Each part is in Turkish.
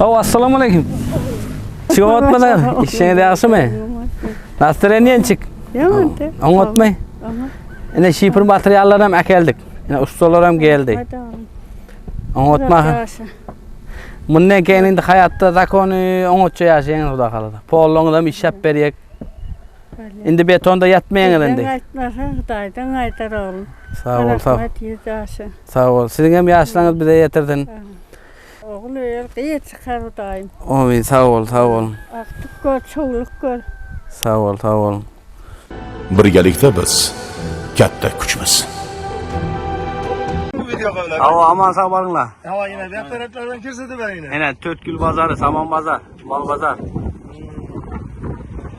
Assalomu alaykum. Chiqyapman. İşingiz yaxshimi? Настроениyanchik. Yo'q. Anlatmay. Ene shipir materiallar ham akeldik. Ene ustalar ham keldi. Anlatma. Bundan keyin endi hayotda zakoni anlatcha yashaying xudo xolasa. Pollongdan ishab beraylik. Endi betonda yatmaying endi. Aytmasa Xitoydan aytar oğlum. Sağ ol, sağ ol. Rahmat. Sağ ol. Sizin ham yaşlangiz bize yetirdin. Oğul öyle çıkar Xitoyim. Amin, sağ ol, sağ ol. Aqtiq ko'r, cho'g'liq ko'r. Sağ ol, sağ ol. Birgalikda biz katta kuchmiz. Ava aman sağ bolinglar. Hava yine bir taraflardan kirsedi ben yine. Ene Tötkül bazarı, Saman bazar, Mal bazar.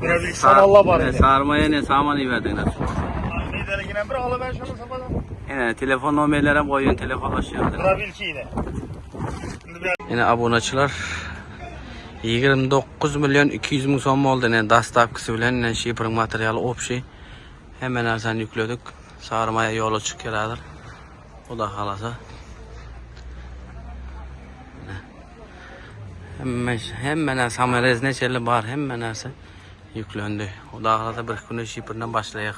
Biraz bir Allah var yine. Sarmaya ne saman verdinglar. Neydi yine bir ala ben şunu sapadım. Ene telefon nomerleri ham qo'ying, telefonlashyapti. Bura bilki yine. Ene obunachilar 29 milyon 200 ming so'm oldi. Ene dastavkasi bilan ene shipping materiali общий. Hamma narsani yukladik. Sarmaya yo'l chiqib keladir. Xudo xolasa. Hamma narsa samarasini chelli bor, hamma narsa yuklandi. Xudo xolasa bir kun shippingdan boshlayaq.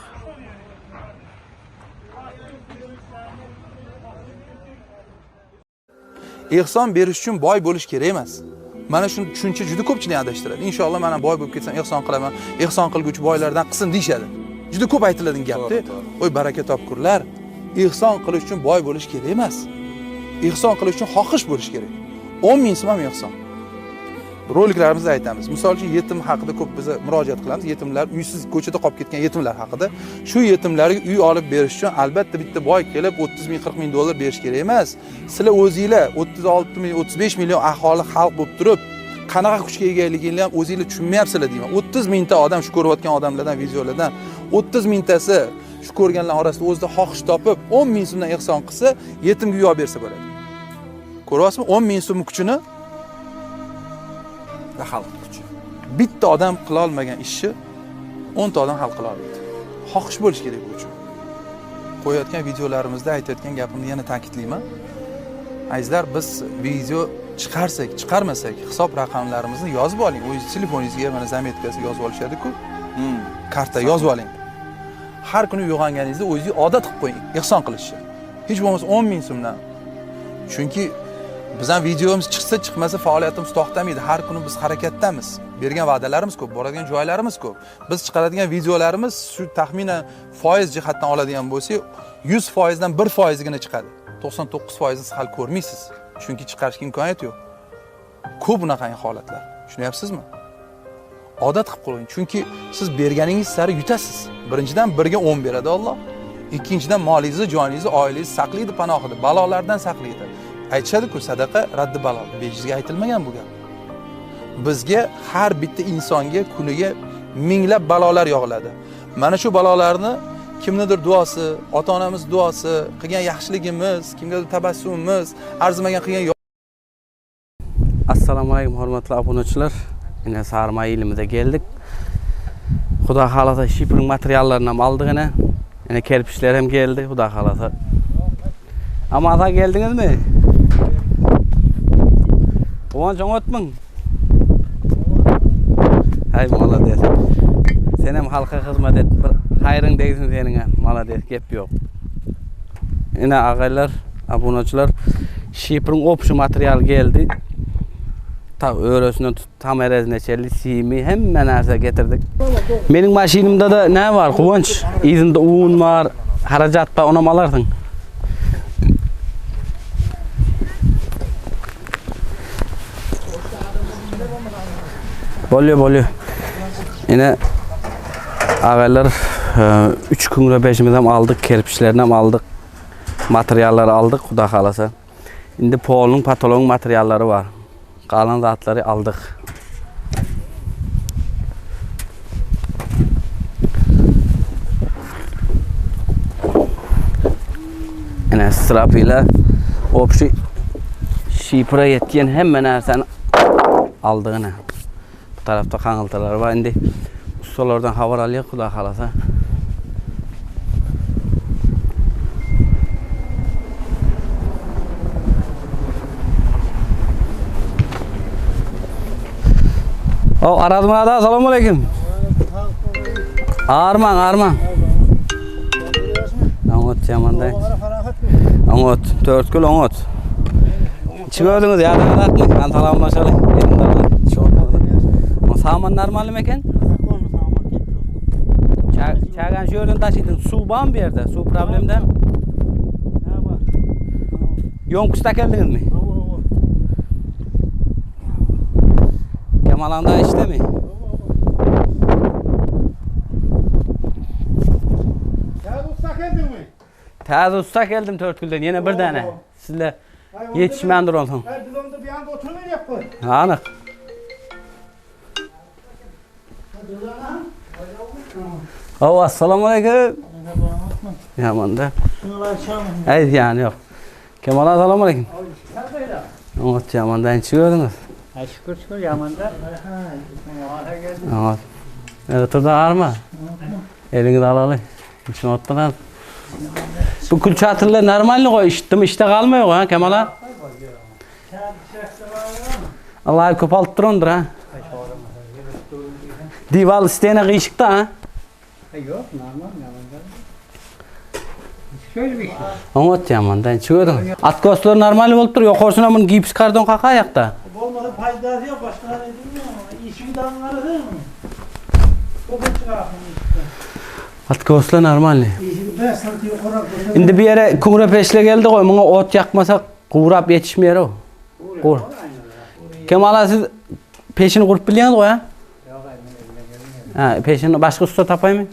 Ehson berish uchun boy bo'lish kerak emas. Mana shu tushuncha juda ko'pchilik adashtiradi. Inshaalloh mana boy bo'lib ketsam ehson qilaman, ehson qilguvchi boylardan qilsin deyshadi. Juda ko'p aytiladigan gapda. Voy baraka topkurlar. Ehson qilish uchun boy bo'lish kerak emas. Ehson qilish uchun xohish bo'lish kerak. 10 ming so'm ham ehson. Roliklarimizda aytamiz. Misol uchun yetim haqida ko'p biz murojaat qilamiz. Yetimlar, uysiz ko'chada qolib ketgan yetimlar haqida. Shu yetimlarga uy olib berish uchun albatta bitta boy kelib 30 ming, 40 ming dollar berish kerak emas. Sizlar o'zingizlar 36 ming, 35 million aholi xalq bo'lib turib, qanaqa kuchga egaliginglarni ham o'zingizlar tushunmayapsizlar deyman. 30 mingta odam shu ko'rayotgan odamlardan, videolardan 30 mingtasi shu ko'rganlar orasida o'zida xohish topib 10 ming so'mdan ehson qilsa, yetimga uy olib bersa bo'ladi. Ko'ryapsizmi? 10 ming so'm kuchini va xalq kuchi. Bitta odam qila olmagan ishni 10 ta odam hal qila oladi. Xohish bo'lish kerak bu uchun. Qo'yayotgan videolarimizda aytayotgan gapimni yana ta'kidlayman. Azizlar, biz video chiqarsak, chiqarmasak hisob raqamlarimizni yozib oling. O'zingiz telefoningizga mana zametkasiga yozib olishadi-ku. Karta yozib oling. Har kuni uyg'onganingizda o'zingiz odat qilib qo'ying, ehson qilishni. Hech bo'lmasa 10 ming so'mdan. Chunki bizdan videomiz chiqsa, chiqmasa faoliyatimiz to'xtamaydi. Har kuni biz harakatdamiz. Bergan va'dalarimiz ko'p, boradigan joylarimiz ko'p. Biz chiqaradigan videolarimiz shu taxminan foiz jihatdan oladigan bo'lsak, 100% dan 1% gina chiqadi. 99% siz hal ko'rmaysiz. Chunki chiqarishga imkoniyat yo'q. Ko'p bunaqangi holatlar. Tushunyapsizmi? Odat qilib qo'ying. Chunki siz berganingiz sari yutasiz. Birinchidan 1 ga 10 beradi Alloh. Ikkinchidan molingizni, joningizni, oilangizni saqlaydi panohida, balolardan saqlaydi. Aytishadi-ku, sadaqa raddi balo. Bejizga aytilmagan bu gap. Bizga har bitta insonga kuniga minglab balolar yog'iladi. Mana shu balolarni kimnidir duosi, ota-onamiz duosi, qilgan yaxshiligimiz, kimgadir tabassumimiz, arzimagan qilgan. Assalomu alaykum hurmatli obunachilar. Yine sarma ilimizde geldik. Xudo xolasa shipping materiallarini ham oldik yana. Yine kerpichlar ham geldi. Xudo xolasa. Amaza geldingizmi? Quvonch o'tming. Hay молодец. Sen ham xalqqa xizmat et. Bir xayring deysin sening ham. Молодец, gap yo'q. Yine ağaylar, obunachilar, shipping общий material geldi. Ta örüsünü tut, tam erezine çelli, simi, hemen narsa getirdik. Benim maşinimde de ne var Kıvanç? İzinde un var, haracat var, onu mu alardın? Boluyor. Yine ağaylar 3 gün peşimizden aldık, kerpiçlerini hem aldık, materyalları aldık, Xudo xolasa. Şimdi polun, patolon materyalları var. Kalan zatları aldık. Yine sırapıyla общий şipre yetken hemen narsani aldığını. Bu tarafta kanıltılar var. Şimdi ustalardan haber alıyor Xudo xolasa. O aradım ada. Assalomu alaykum. Arman. Angot yamanda. Angot 4 kilo angot. Çıkardınız ya da atmayın. Ben salamlaşalım. O saman normal mi eken? Çagan şu yerden taşıydın. Su var mı bir yerde? Su problemde mi? Yonkuşta geldiniz mi? Kemalanda işte mi? Taze usta geldim 4 gülden. Yine bir tane. Sizle yetişmendir olsun. Biz onda bir anda oturmayacak mı? Anık. Oh, assalamu alaykum. Yamanda. Haydi yani yok. Kemal assalamu alaykum. Evet yamandan çıkıyordunuz. Şükür yamanda. Evet. Evet orada ağırma. Elini de alalım. Hiç unutmadan. Bu kül çatırlar normalini koy. İşte kalmıyor ha Kemal'a. Allah'ı kopalttır ondur ha. Dival isteyene kıyışıkta ha. Yok normal yamanda. Şöyle bir şey. Evet yamandan çıkıyordun. At göğüsleri normal olup duruyor. Korsuna bunu giyip çıkardın kaka ayakta. Olmadı faydası yok başkaları edilmiyor ama işimi de anlarız değil mi? O da çıkartın işte. At göğüsleri normal. İşimi ben sanki yukarı koyuyorum. Şimdi bir yere kumra peşle geldi koy. Buna ot yakmasak kuvrap yetişmiyor o. Kur. Kemal'a siz peşini kurup biliyorsunuz o ya. Ha, peşini başka usta tapayım mı?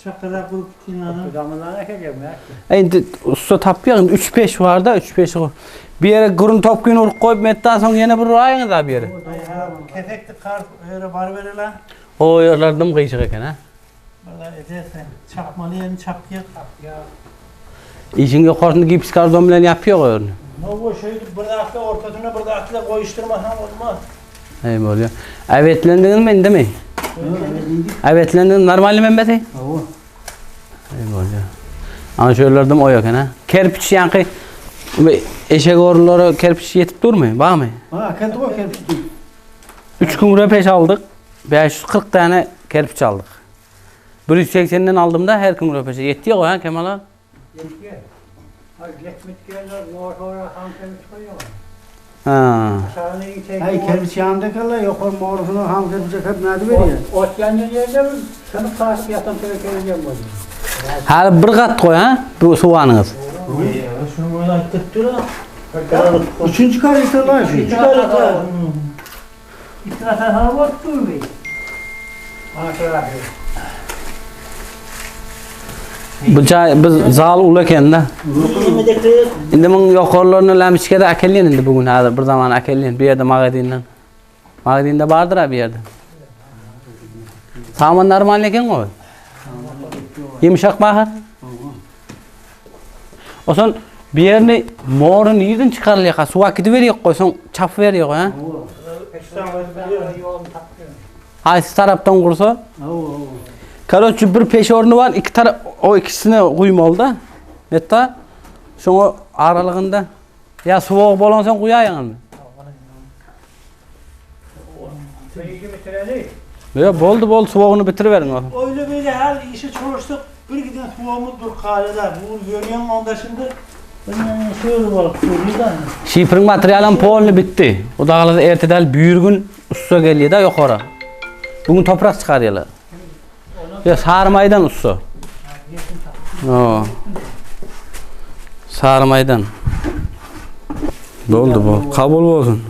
Çakıra kurup inanın. Zamanlarına geliyorum ya. Şimdi usta tapıyor. 3-5 var da 3-5 var. Bir yere kurun top günü vurup koyup metten sonra yine bir ayınız abi bir yere. Kefekli kar öyle var verilen. O yerlerde mi kıyışık eken ha? Valla edersen çakmalı yerini çakıyor. İşin yukarısında gips kardon bilen yapıyor o yerini. Ne bu şeydi bırdakla ortasına bırdakla koyuşturmasan olmaz. Hey oluyor. Evetlendiniz mi değil mi? Evetlendiniz normal mi Mehmet? Oo. Hey oluyor. Ama şöylerde o yok ha. Kerpiç yankı eşek oruları kerpiç yetip durmuyor. Bak mı? Ha kendi o kerpiç. 3 gün röpeş aldık. 540 tane kerpiç aldık. 180'den aldığımda her gün röpeşe yetti ya o ha Kemal'a. Yetkiye. Ha geçmiş gelirler motora ham kerpiç koyuyor. Ha. Hayır kerpiç yanında kalır yok o morfunu ham kerpiç hep nerede veriyor? Ot yanıyor yerde mi? Sınıf karşı yatan kerpiç bu. Hali bir kat koy ha bu soğanınız. Şunu böyle tıktı da. Üçüncü karısı lan şu. Üçüncü karısı. İtirafı hava var durmuyor. Maşallah. Biz zal ulaken da. Şimdi bunun yukarılarını lamişkede akelleyin indi bugün hazır bir zaman akelleyin bir yerde mağadinden. Mağadinde vardır ha bir yerde. Saman normal eken o. Yumuşak bakar. O son bir yerini morun yedin çıkarılıyor. Su vakiti veriyor koysun çap veriyor ha. Haysi taraftan kursa. Kardeşim bir peş ornu var, iki taraf o ikisine uyumalı da. Hatta şunu aralığında ya soğuk bolansan kuyayın mı? Ya boldu soğuğunu bitiriverin o. Öyle böyle her işi çalıştık. Bir giden soğuğumuz dur kalede. Bu yönüyen onda şimdi şöyle balık söylüyor da. Şifrin materyalin polunu bitti. O dağlarda ertedel büyür gün usta geliyor da yukarı. Bugün toprak çıkarıyorlar. Ya sarmaydan usta. O. Sarmaydan. Doldu bu. Kabul olsun.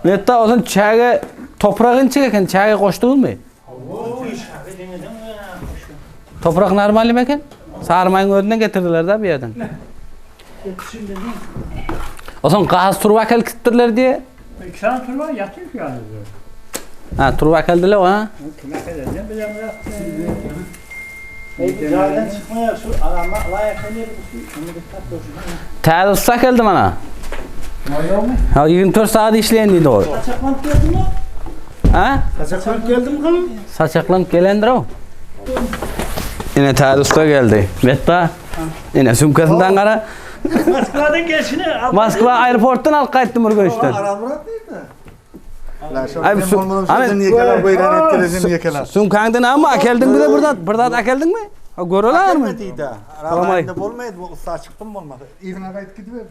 Hatta o zaman çağı toprağın çeken çağı koştunuz mu? O iş abi demedim ya. Toprak normal mi eken? Sarmayın önünden getirdiler de bir yerden. Şimdi değil. O zaman gaz turvakal kittirler diye. İki tane tur var yatıyor ki yani. Ha turvakal diler o ha. Kime kadar ne bileyim ya. Zaten çıkmaya şu arama layık ne bunu dikkat olsun. Tədissak geldi bana. Yok mu? Ha 24 saat işleyen dedi o. Kaçaklanıp geldin mi? Ha? Kaçaklanıp geldin mi kanım? Saçaklanıp gelendir o. Yine tədissak geldi. Hatta yine sumkasından kara. Moskva'dan gelişini al. Moskva aeroporttan alıp kayıttım bir gün işte. Aramrat değil Ay, Seni yekalar buyuran ettirezim yekalar. Sumkangdan ama geldin bir de burada akeldin mi? Görüyorlar mı? Arabayında olmaydı bu usta çıktım olmadı. İvine kayıt gidiyor.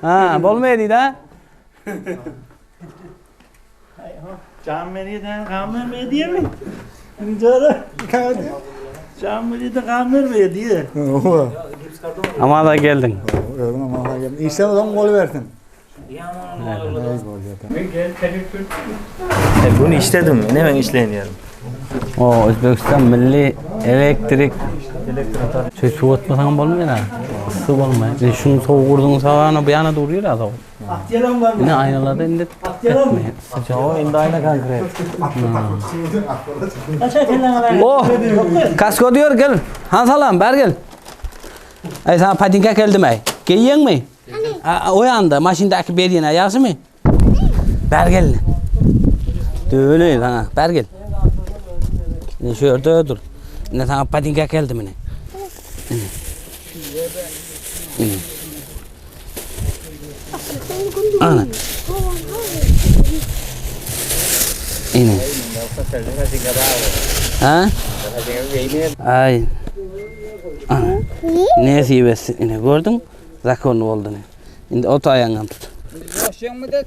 Ha, bolmaydı da. Cammeriden kamer diye mi? Sonra Cammeriden kamer diye. Ama da geldin. İşte o zaman gol verdin. Bunu istedim. Ne ben işleyemiyorum. O Özbekistan Milli Elektrik Su otmasan bolmuyor ha. Su bolmuyor. Şunu soğuk vurdun sağana bu yana duruyor ha soğuk. Atyalan var mı? Yine aynalarda indi. Atyalan mı? O indi ayna konkret. Kaç atyalan var? Oh! Kasko diyor gel. Hansalam ber gel. Ay sana patinka geldim ay. Giyin mi? O yanda maşindaki beriyene ayası mı? Ber gel. Öyle sana ber gel. Ne şurada dur. Ne sana patinka geldi mi ne? Ana. İne. Ha? Ay. Ana. Ne sivesin ine gördün? Zakon oldu ne? Şimdi oto ayağından tut. Başlayalım mı det?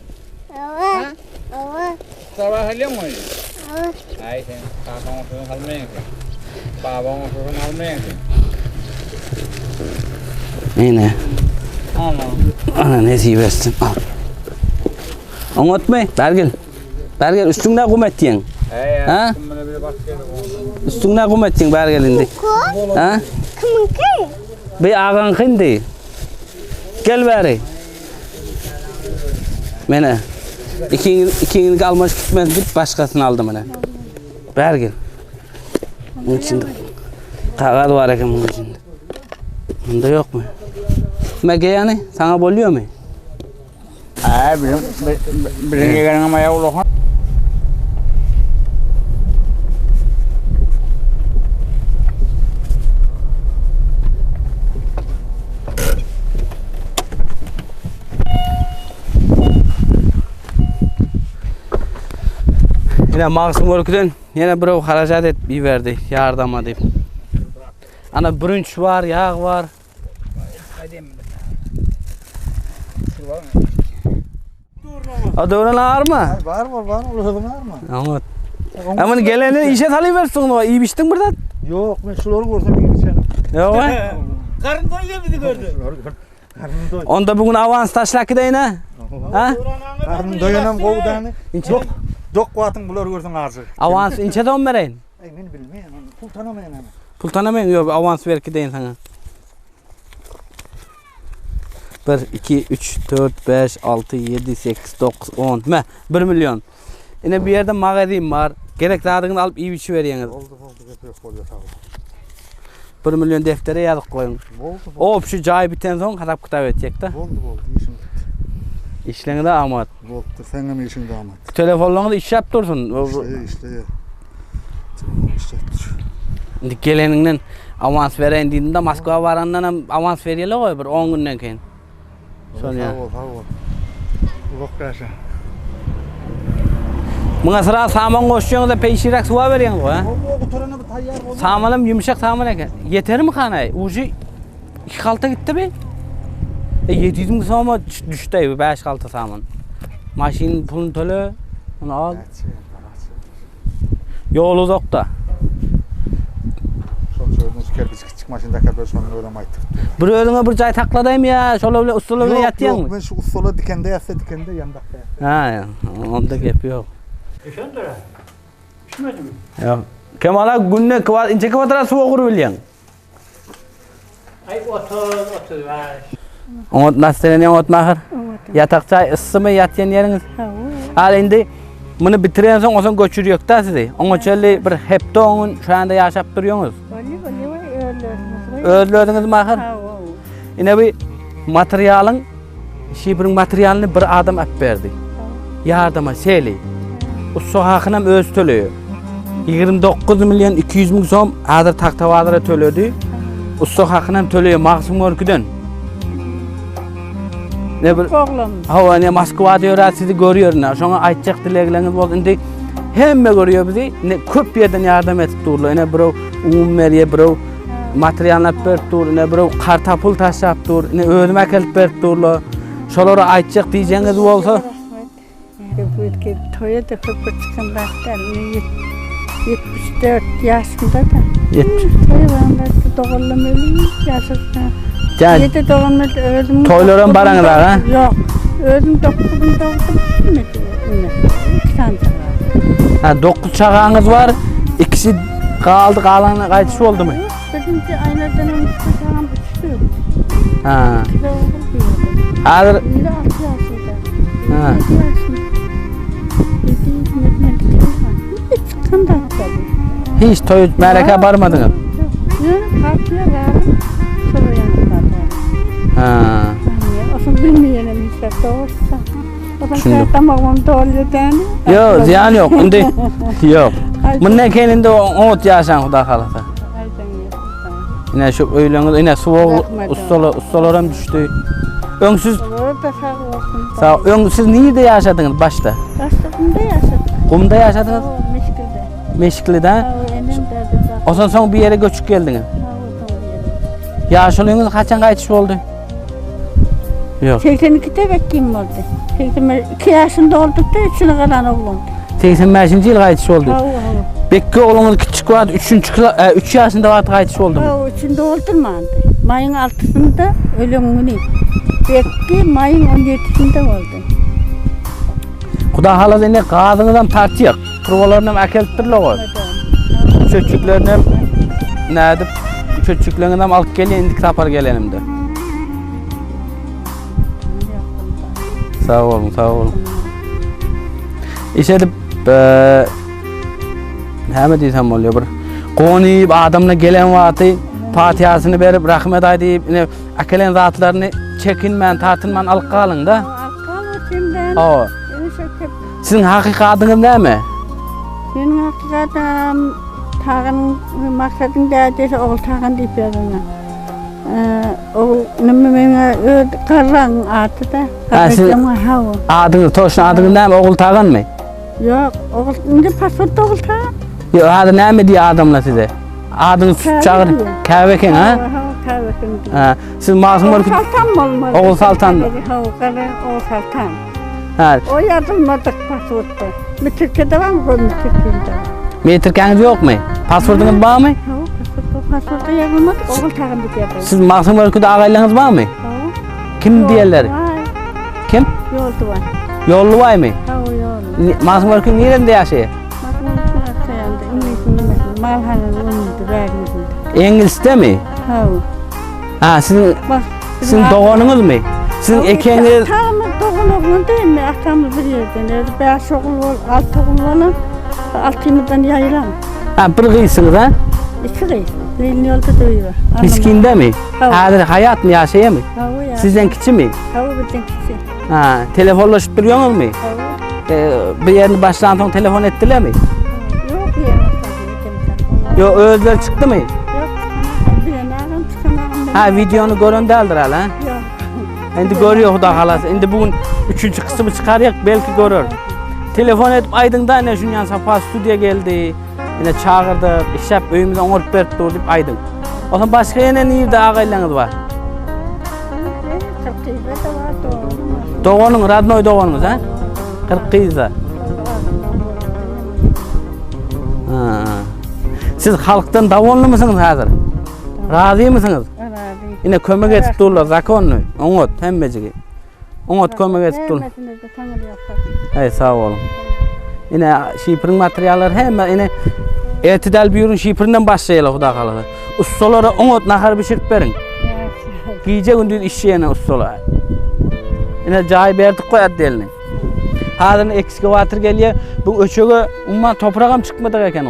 Evet. Evet. Sabah halde mi? Evet. Ay sen kakama falan almayın. Babama falan almayın. İne. Ana ne sivesin? Al. Unutma, Bergil. Bergil üstüne kum ettin. Ha? Üstüne kum ettin Bergil'inde. Ha? Kim? Bir ağan kindi. Gel bari. Mene. İkini kalmış gitmez bit başkasını aldı mene. Bergil. Bunun içinde. Kağıt var ekan bunun içinde. Bunda yok mu? Mege yani sana boluyor mu? Birin yegan ama ya ulohan. Yine Mağsum Örkü'den yine bir hareket et bir verdi yardıma deyip. Ana brunch var, yağ var. O doğrular mı? Var ulaşalım var mı? Ama. Ama geleni işe salıversin o. İyi biçtin burada. Yok ben şuları gördüm iyi içerim. Yok mu? Karın doyuyor bizi gördü. Karnım doy. Onda bugün avans taşlak gideyine. Ha? Karnım doyanam kovdanı. Dok kuatın bular gördün ağzı. Avans inçe don vereyin. Ben bilmiyorum. Pul tanımayın ama. Pul tanımayın yok avans ver gideyin sana. 1, 2, 3, 4, 5, 6, 7, 8, 9, 10. 1 milyon. Yine bir yerde mağazim var. Gerekli adını alıp iyi bir şey veriyiniz. Oldu yok oluyor tamam. 1 milyon deftere yazıp koyun. Oldu. O şu cay biten son kadar kitap edecek de. Oldu işim. İşlerini de amat. Oldu sen mi işin damat? Telefonlarını da iş yap dursun. İşte. Şimdi geleninden avans veren dediğinde Moskva varandan avans veriyorlar koy bir 10 günden keyin. Sonra ya. Sağ ol. Ulak kaşa. Buna sıra saman koşuyorsunuz da peşirak suva veriyorsunuz koy ha. Bu törene bir tayyar oldu. Samanım yumuşak saman eken. Yeter mi kanay? Ucu 2 kalta gitti be. 700 bin saman düştü 5 kalta saman. Maşin pulun tölü. Onu al. Yol uzak da. Kerpiç maşında kadar sonra öğremaydı. Bir önüne bir cay takladayım ya. Şöyle öyle ustala öyle yatıyorsun mu? Ben şu ustala dikende yatsa dikende yandakta. Ha ya. Onda gap yok. Yaşan dara. Pişmedi mi? Yok. Kemala günne ince kıvatra su okur biliyorsun. Ay otur var. Onu nasıl ne otmahır? Yatak çay ısı mı yatyan yeriniz? Al indi bunu bitiren son o zaman göçürüyor da sizi. Onu çölü bir hepte onun şu anda yaşap duruyorsunuz. Öldürdünüz mü ahır? Yine bir materyalın, bir materyalini bir adam ap verdi. Yardıma seli. O sokakına öz tölüyor. 29 milyon 200 bin som adır taktavalara tölüyordu. O sokakına tölüyor Mağsum Örkü'den. Ne bir Oğlum. hava ne Moskva diyor sizi görüyor ne. Şuna aytacak dilekleriniz bolsun. Indi hemme görüyor bizi. Ne köp yerden yardım etip durlar. Ne biro umumeriye biro materiallar berip dur. Ne biro kartapul taşap dur. Ne özüme akelip berip durlar. Şolara aytacak diyeceğiniz bolsa. Rahmet. Toya da köpü çıkın baştan. 74 yaşında da. Toya bana da doğullum ölüm yaşasın. Yani 7 doğumda öldüm. Toylara mı baranlar ha? Yok. Öldüm 9'unda doğdum. İki tane var. Ha 9 çağağınız var. İkisi kaldı kalanı kaçış oldu mu? Birinci aylardan önce çocağım üçtü. Ha. Bir de oğul büyüdü. Hazır. Biri 6 yaşında. Ha. 7 yaşında. 7 hiç çıkın da tabii. Hiç toy meraka barmadınız. Yok. Partiye vardım. Sonra yanımda. Ha. Aslında bilmeyelim işte doğursa. O da Düşündüm. tamam doğruyor yani. Yok ziyan yok. Indi yok. Bundan kendinde 10 yaşan Xuda kalasa. Yine şu öyleniz yine soğuk ustalarım düştü. Öngsüz Orada sağ olsun. sağ öngsüz nerede yaşadınız başta? Başlarında yaşadık. Kumda yaşadınız. O Meşkil'de. Meşkili'de. O enem derdi. O zaman son bir yere göçüp geldiniz. Yaşlılığınız kaçan kaçış oldu? Yok. 82'de bekleyim oldu. 82 yaşında olduk da üçünü kalan oğlum. 85. yıl kaçış oldu. Ha. Bekki oğlunuz küçük vardı. 3 yaşında vardı kaçış oldu mu? Ha, üçünde oldurmadı. Mayın 6'sında ölümünü. Bekki mayın 17'sinde oldu. Xuda halasa ne qadınızdan tartıyor. Turbalarından akeliptirler o. Çöçüklerini ne edip çöçüklerinden alıp geliyor indik tapar gelenimde. Sağ olun, sağ olun. İş edip hemen diysem oluyor bir. Qo'nib adamla gelen vaqti Fatihasını berip rahmet aytib, ne akelen zatlarını çekinmen, tartınman alıp qalın da. Akıl içinden. O. Sizin hakikatiniz neme? Benim hakikaten tağın maksadım derdesi oğul tağın deyip yazına. Oğul nümümene karran atı da. Kardeşime hava. Adınız, toşun adınız neme? Oğul tağın mı? Yok, oğul, indi pasport oğul tağın. Yok, adı neme diye adamla size? Adınız çağır, kahveken ha? Kahveken. Ha, siz masum Oğul olup... Saltan mı olmalı? Oğul Saltan mı? Oğul Saltan. Ha, O yazılmadık pasportta. Bir Türkiye'de var mı bu Türkiye'de? metrikeniz yok mu? Pasportunuz var mı? Pasportta yazılmadık, oğul tağın deyip yazılmadık. Siz masum olup aileleriniz var mı? Kim diyorlar? Kim? Yoldu var. Yollu var mı? Ha o yollu. Masum olup nerede yaşıyor? İngilizce mi? Ha, sizin doğanınız mı? Sizin ekeniz... Atamız doğan oğlun değil mi? Atamız bir yerden. Beş oğul, altı oğul olan, altımızdan yayılan. Ha, bir kıysınız ha? İki kıyı. Leyli yolda duyuyor. Miskinde mi? Ha. Hayat mı yaşıyor mu? Ha o ya. Sizden küçük mü? Ha o bizden küçük. Ha, telefonlaşıp duruyorsunuz mu? Ha o. Bir yerini baştan sonra telefon ettiler mi? Yok ya. Yok, özler çıktı mı? Yok. Bir yanağım çıkamam. Ha, videonu görün değildir hala. Yok. Şimdi görüyor Xuda halası. Şimdi bugün 3. kısmı çıkarıyor, belki görür. Telefon edip aydın'da ne şunun yan sapa stüdyoya geldi. Yine çağırdı, işap öyümüzden onup berip dur deyip aydın. O zaman başka yine nerede ağaylarınız var? Doğanın, Radnoy doğanınız ha? Kırkıyızda. Siz halktan davonlu musunuz hazır? Razı mısınız? Yine kömek etip durlar, zakonlu. Onot, hemmecigi. Onot kömek etip durlar. Hey, sağ olun. Yine şipirin materyalleri hemen yine etidal büyürün şipirinden başlayalım Xuda kalasa. Ustalara onot nahar pişirip verin. Giyce gündüz işçiyene ustalar. Yine cayı berdik koyat delini. Hazırın ekskavatör geliyor. Bu öçöge umman toprağım çıkmadı eken o.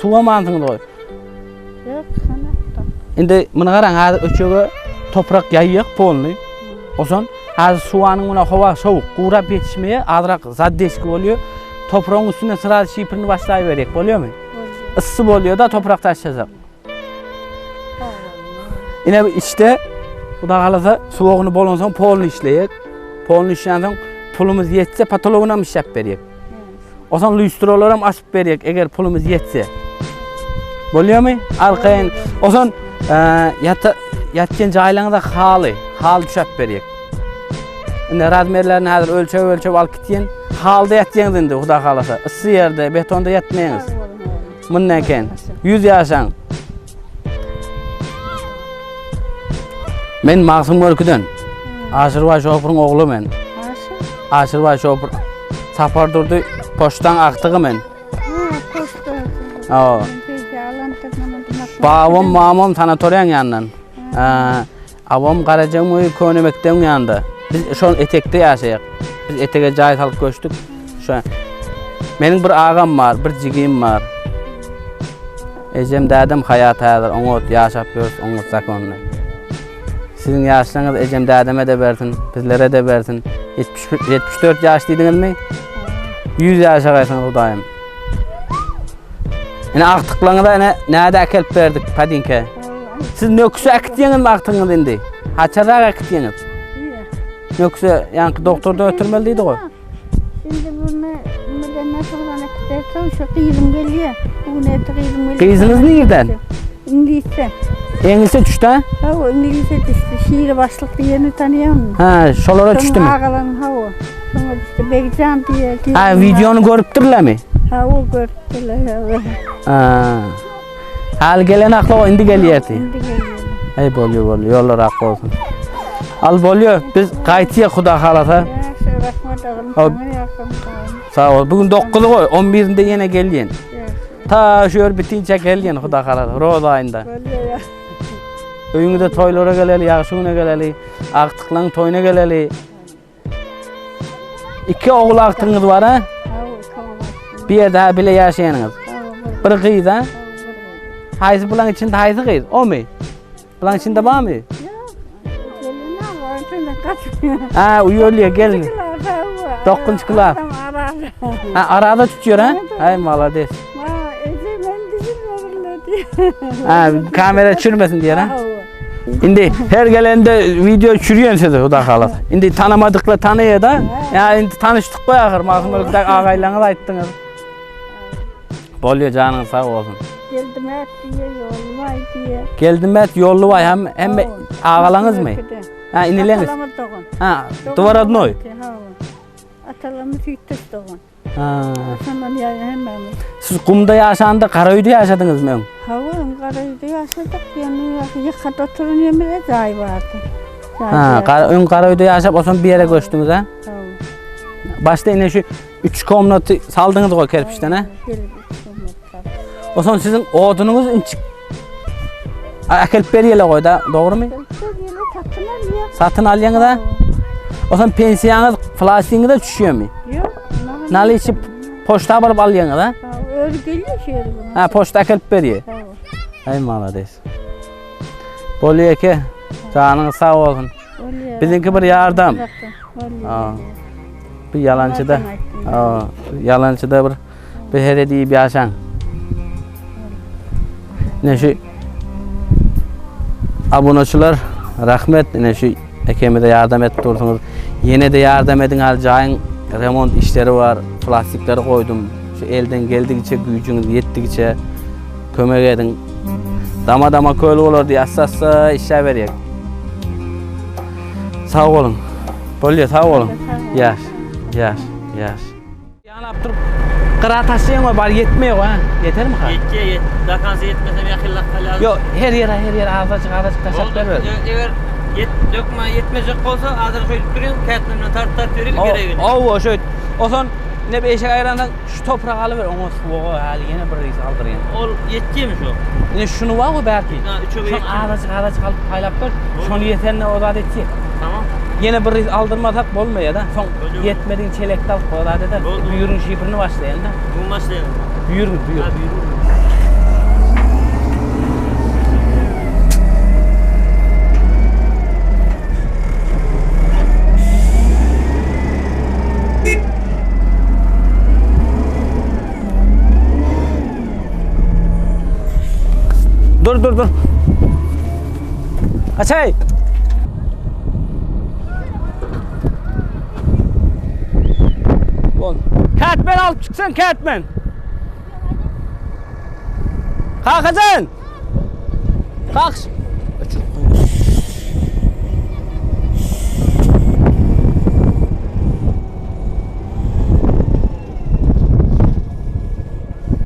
Suva mantığını koy. Yok, Şimdi bunu qaran hazır öçöge toprak yayıyıq polni. Oson hazır suvanın buna hava soğuk, qurap yetişmeye azrak zaddeski oluyor. Toprağın üstüne sıra şipirini başlayıverek oluyor mu? Issı oluyor da toprak taşıyacak. Yine işte Xudo qalasa soğuğunu bolonsa polni işleyek. Polni işlensang pulumuz yetse patologuna mı işlep beriyek. Osan lüstrolor ham açıp beriyek eğer pulumuz yetse. Bolýar mı? Arkayn. Osan yatgan joylaryňda hal düşäp beriyek. Indi razmerlerini hazır ölçep alıp gitýän. Halda yatjaňyz indi Xudo kalasa. Issy ýerde, betonda yatmaýyňyz. Mundan eken 100 ýaşaň. Men Maksum Mörküden. Aşırbay şofurun oğlu men. Aşırbay şofur. Sapar durdu poçtan aktığı men. Poçta. Babam mamam sanatoriyan yandan. Avam Karacamoy Könemekten yanında. Biz şu an etekte yaşayak. Biz eteke cahit alıp göçtük. Şu an. Benim bir ağam var, bir jigim var. Ejem dadam hayat hazır, onu yaşap görüyoruz, onu zakonla. Sizin yaşlarınız ejem dadame de versin, bizlere de versin. 74 yaşlıydınız mı? 100 yaşa kaysınız Hudayım. Yine aktıklarına nerede akelp verdik padinke? Siz nöksü akıtıyorsunuz mu aktınız indi? Haçarak akıtıyorsunuz? Nöksü yani doktorda ötürmeliydi o. Şimdi bunu nasıl akıtıyorsam şu kıyırım geliyor. Bu ne kıyırım geliyor. Kıyızınız nereden? İngilizce. İngilizce düştü ha? Ha o İngilizce düştü. Şiir başlıklı yerini tanıyor musun? Ha, şolara düştü mü? Ağaların ha o. Sonra düştü. Bekcan diye. Ha, videonu görüptürler mi? Ha o gördüler. Ha. Hal gelen aklı o indi geliyordu. Şimdi geliyor. Hey bolýar, yollar aklı olsun. Al bolýar, biz qaytiýa Xudo kalasa. Ya şu rahmet ağılım sana yakın. Sağ ol. Bugün 9'u koy, 11'inde yine gelýän. Ta şu yer bitince gelýän Xudo kalasa, roz ayında. Böyle ya. Öýüňizde toýlara geleli, ýagşyňa geleli, aktyklaryň toýuna geleli. 2 oğul aktyňyz var ha? Ha o kavga. Bir ýerde bile ýaşaýanyňyz. Bir gyýz ha? Haýsy bulan içinde haýsy gyýz? O mu? Bulan içinde bar mı? Gelin ama ötünden kaçmıyor. Ha, uyuyor gelin. 9 kılar. Ha, arada tutuyor ha? Ay malades. Ben dizim Ha, kamera çürmesin diye ha? Şimdi her gelende video çürüyen size Xudo kalasa. Şimdi tanımadıkla tanıyor da. Ya şimdi tanıştık koy ahir. Maksumlukda ağaylarınız ayttınız. Bolýar canın sağ olsun. Geldim et diye yolvay diye. Geldim et yollu vay hem ağalarınız mı? Ha, inileriniz. Atalamız doğun. Ha, duvar adnoy. Atalamız yittik doğun. Ha. Ondan yani hemen. Siz kumda yaşandı, Karaöy'de yaşadınız mı? Havan Karayüz'de yaşadık. Yani yakada oturun yemeğe cay vardı. Ha, Karaöy'de yaşap o zaman bir yere göçtünüz ha? Başta yine şu 3 komnatı saldınız o kerpiçten ha? O zaman sizin odununuz inçik. Akelp beriyele koy da, doğru mu? Satın alyanı da. O zaman pensiyanız, flasiniz de düşüyor mu? Yok. Nalı içip poşta barıp alyanı da. Öyle geliyor şey. Ha, poşta akelp beriye. Ay malades. Bolýar ki, canınız sağ olsun. Bizimki bir yardım. Bir yalancıda. Yalancıda bir here deyip yaşan. Ne şu abonaçılar rahmet, ne şu ekeme de yardım et dursunuz. Yine de yardım edin, alacağın remont işleri var, plastikleri koydum. Şu elden geldikçe, gücünüz yettikçe kömek edin. Dama köylü olur diye asassa işe veriyek. Sağ olun. Bolýar, sağ olun. Yaş. Yanap durup qıra taşıyan var, yetmiyor ha. Yeter mi ha? Yetki, dakansı yetmesem yakınlık lazım. Yok, her yere azıcık taşıp ver. Eğer yetmeyecek olsa hazır koyup durayım, kağıtlarını tart verip geri gidin. O şöyle. O zaman ne bir eşek ayrandan şu toprağı alıver, onu soğuğu hali yine bir reis aldırayım. O yetkiymiş o. Yine şunu var mı belki? Şu azıcık alıp paylap ver, şunu yeterine odat edecek. Tamam. Yine bir reis aldırmasak olmuyor da. Son yetmediğin çelekte alıp odat eder. Büyürün şifrini başlayalım da. Bu başlayalım. Büyür. Dur. Kaçay. Bol. Katmen alıp çıksın katmen. Kalkacaksın. Kalk.